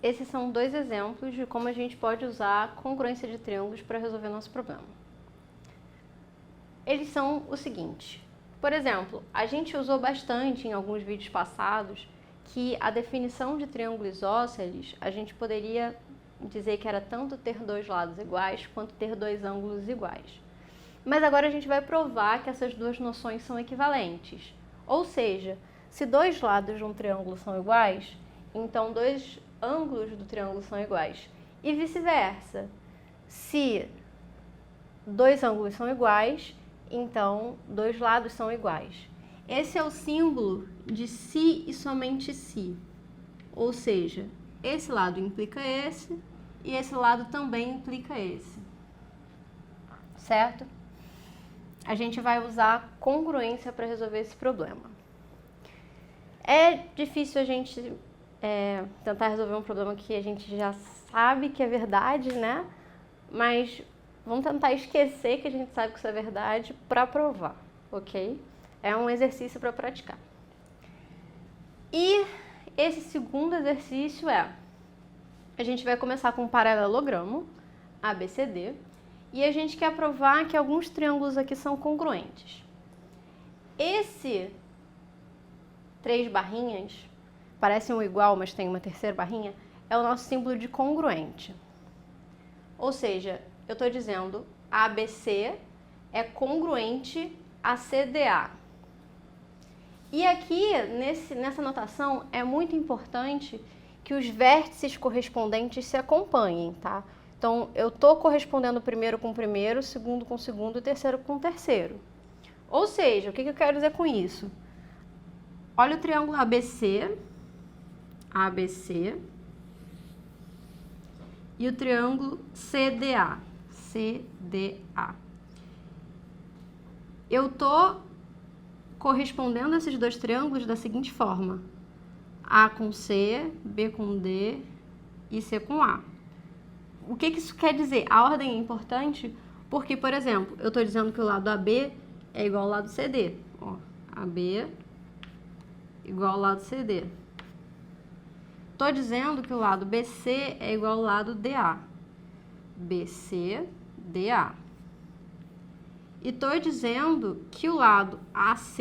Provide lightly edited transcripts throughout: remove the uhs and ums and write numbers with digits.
esses são dois exemplos de como a gente pode usar a congruência de triângulos para resolver nosso problema. Eles são o seguinte. Por exemplo, a gente usou bastante em alguns vídeos passados que a definição de triângulo isósceles, a gente poderia dizer que era tanto ter dois lados iguais quanto ter dois ângulos iguais. Mas agora a gente vai provar que essas duas noções são equivalentes. Ou seja, se dois lados de um triângulo são iguais, então dois ângulos do triângulo são iguais. E vice-versa. Se dois ângulos são iguais, então dois lados são iguais. Esse é o símbolo de se e somente se. Ou seja, esse lado implica esse e esse lado também implica esse. Certo? A gente vai usar congruência para resolver esse problema. É difícil a gente tentar resolver um problema que a gente já sabe que é verdade, né? Mas vamos tentar esquecer que a gente sabe que isso é verdade para provar, ok? É um exercício para praticar. E esse segundo exercício a gente vai começar com um paralelogramo, ABCD, e a gente quer provar que alguns triângulos aqui são congruentes. Esse 3 barrinhas, parece um igual, mas tem uma terceira barrinha, é o nosso símbolo de congruente. Ou seja, eu estou dizendo ABC é congruente a CDA. E aqui, nessa notação, é muito importante que os vértices correspondentes se acompanhem, tá? Então, eu estou correspondendo o primeiro com o primeiro, o segundo com o segundo e o terceiro com o terceiro. Ou seja, o que eu quero dizer com isso? Olha o triângulo ABC, ABC, e o triângulo CDA, CDA. Eu estou correspondendo a esses dois triângulos da seguinte forma: A com C, B com D e C com A. O que isso quer dizer? A ordem é importante porque, por exemplo, eu estou dizendo que o lado AB é igual ao lado CD. Ó, AB igual ao lado CD. Estou dizendo que o lado BC é igual ao lado DA. BC, DA. E estou dizendo que o lado AC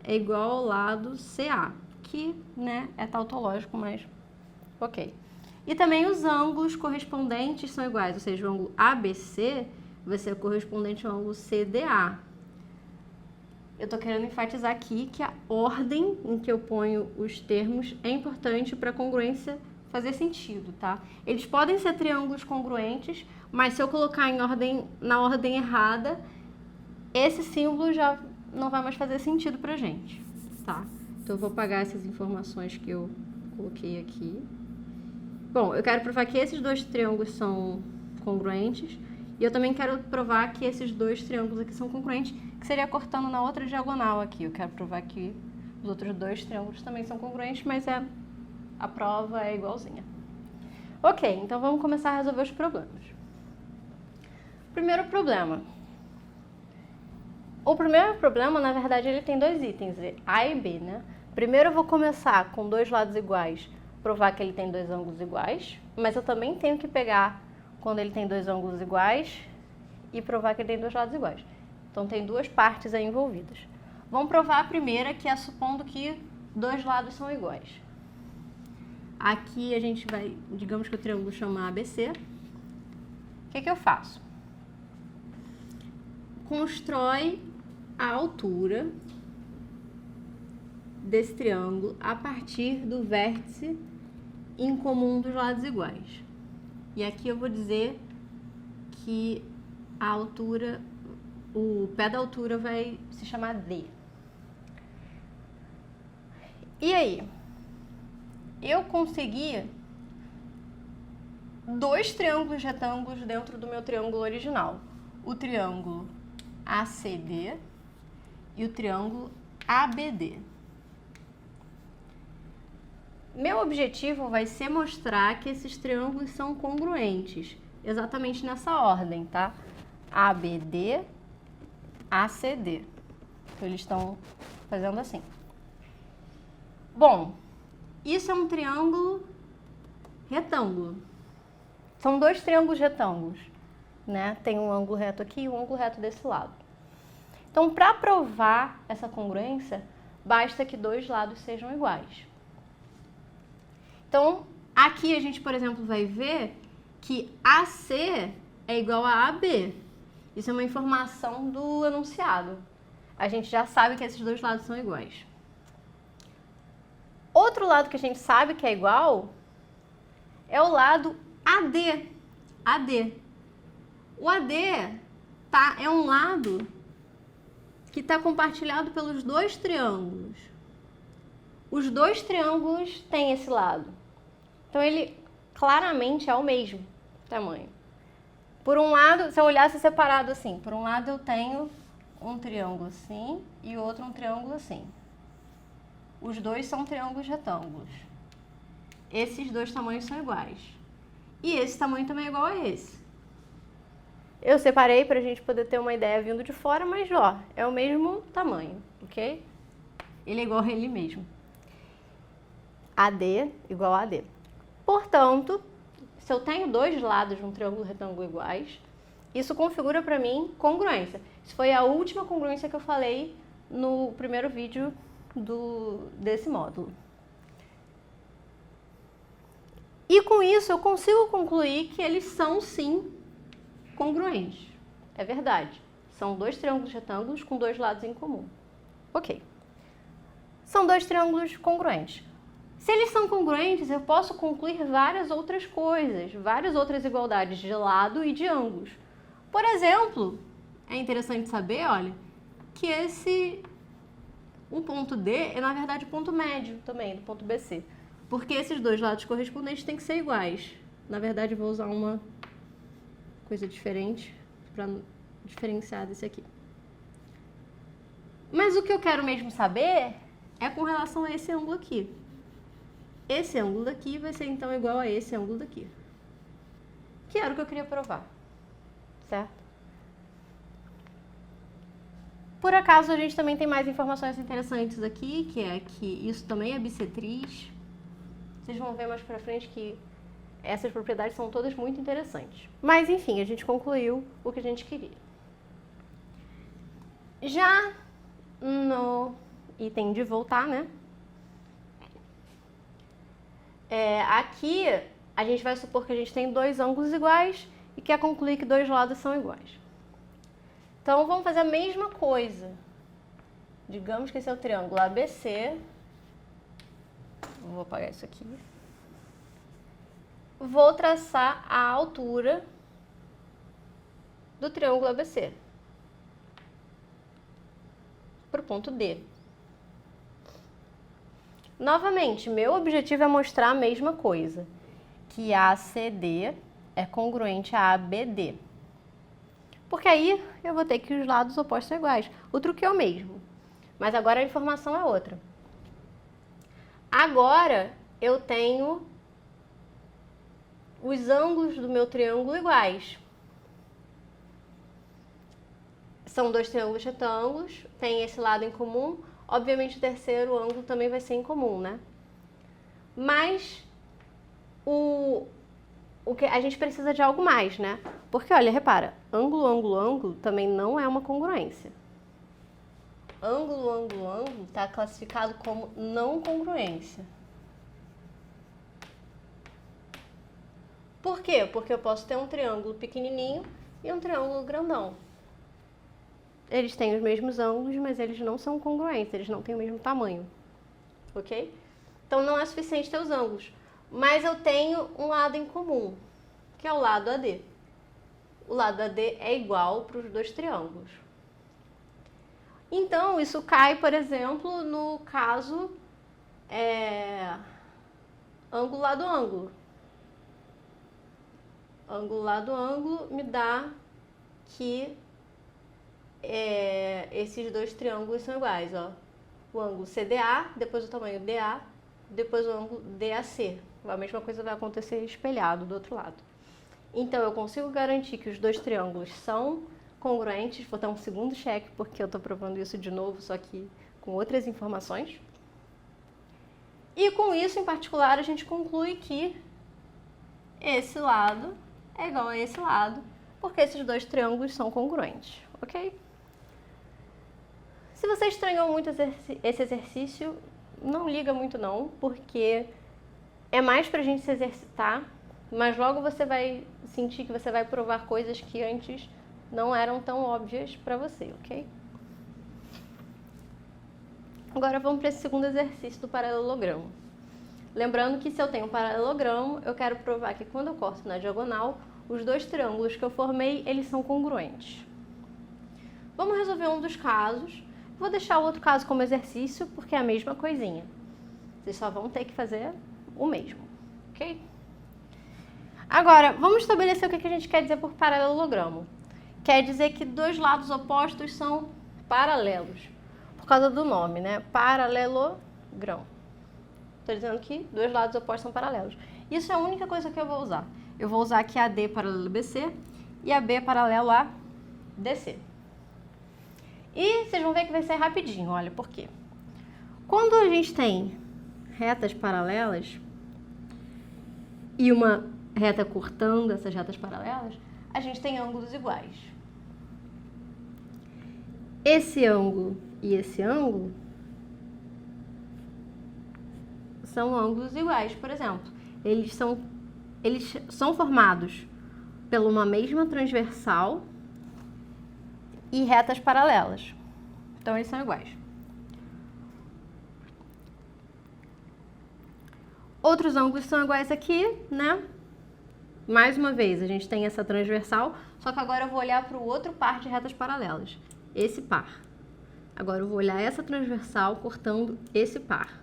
é igual ao lado CA, que, né, é tautológico, mas ok. E também os ângulos correspondentes são iguais, ou seja, o ângulo ABC vai ser correspondente ao ângulo CDA. Eu estou querendo enfatizar aqui que a ordem em que eu ponho os termos é importante para a congruência fazer sentido, tá? Eles podem ser triângulos congruentes, mas se eu colocar na ordem errada, esse símbolo já não vai mais fazer sentido pra gente, tá? Então eu vou apagar essas informações que eu coloquei aqui. Bom, eu quero provar que esses dois triângulos são congruentes e eu também quero provar que esses dois triângulos aqui são congruentes, que seria cortando na outra diagonal aqui. Eu quero provar que os outros dois triângulos também são congruentes, mas a prova é igualzinha. Ok, então vamos começar a resolver os problemas. Primeiro problema. O primeiro problema, na verdade, ele tem dois itens, A e B, né? Primeiro eu vou começar com dois lados iguais, provar que ele tem dois ângulos iguais, mas eu também tenho que pegar quando ele tem dois ângulos iguais e provar que ele tem dois lados iguais. Então tem duas partes aí envolvidas. Vamos provar a primeira, que é supondo que dois lados são iguais. Aqui a gente vai, digamos que o triângulo chama ABC. O que eu faço? Constrói a altura desse triângulo a partir do vértice em comum dos lados iguais. E aqui eu vou dizer que a altura, o pé da altura vai se chamar D. E aí? Eu consegui dois triângulos retângulos dentro do meu triângulo original. O triângulo ACD e o triângulo ABD. Meu objetivo vai ser mostrar que esses triângulos são congruentes, exatamente nessa ordem, tá? ABD, ACD. Então, eles estão fazendo assim. Bom, isso é um triângulo retângulo. São dois triângulos retângulos, né? Tem um ângulo reto aqui e um ângulo reto desse lado. Então, para provar essa congruência, basta que dois lados sejam iguais. Então, aqui a gente, por exemplo, vai ver que AC é igual a AB. Isso é uma informação do enunciado. A gente já sabe que esses dois lados são iguais. Outro lado que a gente sabe que é igual é o lado AD. AD. O AD é um lado que está compartilhado pelos dois triângulos. Os dois triângulos têm esse lado. Então, ele claramente é o mesmo tamanho. Por um lado, se eu olhasse separado assim, por um lado eu tenho um triângulo assim e o outro um triângulo assim. Os dois são triângulos retângulos. Esses dois tamanhos são iguais. E esse tamanho também é igual a esse. Eu separei para a gente poder ter uma ideia vindo de fora, mas ó, é o mesmo tamanho, ok? Ele é igual a ele mesmo. AD igual a AD. Portanto, se eu tenho dois lados de um triângulo retângulo iguais, isso configura para mim congruência. Isso foi a última congruência que eu falei no primeiro vídeo desse módulo. E com isso eu consigo concluir que eles são sim congruentes. É verdade. São dois triângulos retângulos com dois lados em comum. Ok. São dois triângulos congruentes. Se eles são congruentes, eu posso concluir várias outras coisas, várias outras igualdades de lado e de ângulos. Por exemplo, é interessante saber, olha, que um ponto D é, na verdade, o ponto médio também, do ponto BC. Porque esses dois lados correspondentes têm que ser iguais. Na verdade, eu vou usar uma coisa diferente para diferenciar desse aqui. Mas o que eu quero mesmo saber é com relação a esse ângulo aqui. Esse ângulo daqui vai ser, então, igual a esse ângulo daqui. Que era o que eu queria provar. Certo? Por acaso, a gente também tem mais informações interessantes aqui, que é que isso também é bissetriz. Vocês vão ver mais pra frente que essas propriedades são todas muito interessantes. Mas, enfim, a gente concluiu o que a gente queria. Já no item de voltar, né? Aqui, a gente vai supor que a gente tem dois ângulos iguais e quer concluir que dois lados são iguais. Então, vamos fazer a mesma coisa. Digamos que esse é o triângulo ABC. Vou apagar isso aqui. Vou traçar a altura do triângulo ABC para o ponto D. Novamente, meu objetivo é mostrar a mesma coisa, que ACD é congruente a ABD. Porque aí eu vou ter que os lados opostos são iguais. O truque é o mesmo, mas agora a informação é outra. Agora eu tenho os ângulos do meu triângulo iguais. São dois triângulos retângulos, tem esse lado em comum. Obviamente o terceiro ângulo também vai ser em comum, né? Mas o que a gente precisa de algo mais, né? Porque, olha, repara, ângulo, ângulo, ângulo também não é uma congruência. Ângulo, ângulo, ângulo está classificado como não congruência. Por quê? Porque eu posso ter um triângulo pequenininho e um triângulo grandão. Eles têm os mesmos ângulos, mas eles não são congruentes, eles não têm o mesmo tamanho. Ok? Então, não é suficiente ter os ângulos. Mas eu tenho um lado em comum, que é o lado AD. O lado AD é igual para os dois triângulos. Então, isso cai, por exemplo, no caso ângulo lado ângulo. Ângulo lado ângulo me dá que esses dois triângulos são iguais, ó. O ângulo CDA, depois o tamanho DA, depois o ângulo DAC. A mesma coisa vai acontecer espelhado do outro lado. Então, eu consigo garantir que os dois triângulos são congruentes. Vou dar um segundo cheque, porque eu estou provando isso de novo, só que com outras informações. E com isso, em particular, a gente conclui que esse lado é igual a esse lado, porque esses dois triângulos são congruentes, ok? Se você estranhou muito esse exercício, não liga muito não, porque é mais pra gente se exercitar, mas logo você vai sentir que você vai provar coisas que antes não eram tão óbvias pra você, ok? Agora vamos para esse segundo exercício do paralelogramo. Lembrando que se eu tenho um paralelogramo, eu quero provar que quando eu corto na diagonal, os dois triângulos que eu formei, eles são congruentes. Vamos resolver um dos casos. Vou deixar o outro caso como exercício, porque é a mesma coisinha. Vocês só vão ter que fazer o mesmo, ok? Agora, vamos estabelecer o que a gente quer dizer por paralelogramo. Quer dizer que dois lados opostos são paralelos. Por causa do nome, né? Paralelogramo. Estou dizendo que dois lados opostos são paralelos. Isso é a única coisa que eu vou usar. Eu vou usar aqui AD paralelo a BC e AB paralelo a DC. E vocês vão ver que vai ser rapidinho, olha por quê. Quando a gente tem retas paralelas e uma reta cortando essas retas paralelas, a gente tem ângulos iguais. Esse ângulo e esse ângulo são ângulos iguais, por exemplo. Eles são formados por uma mesma transversal e retas paralelas. Então, eles são iguais. Outros ângulos são iguais aqui, né? Mais uma vez, a gente tem essa transversal, só que agora eu vou olhar para o outro par de retas paralelas. Esse par. Agora eu vou olhar essa transversal cortando esse par.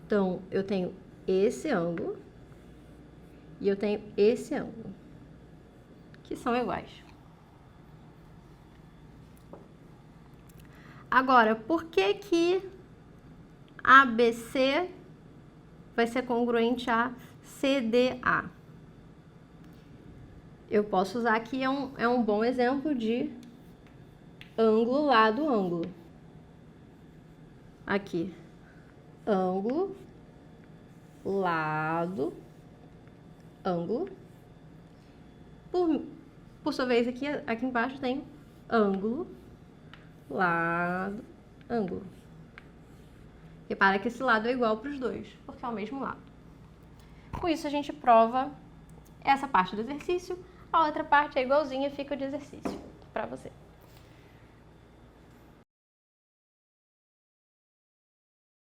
Então, eu tenho esse ângulo e eu tenho esse ângulo, que são iguais. Agora, por que que ABC vai ser congruente a CDA? Eu posso usar aqui, é um bom exemplo de ângulo, lado, ângulo. Aqui, ângulo, lado, ângulo. Por sua vez, aqui embaixo tem ângulo, lado, ângulo. Repara que esse lado é igual para os dois, porque é o mesmo lado. Com isso, a gente prova essa parte do exercício. A outra parte é igualzinha, fica de exercício para você.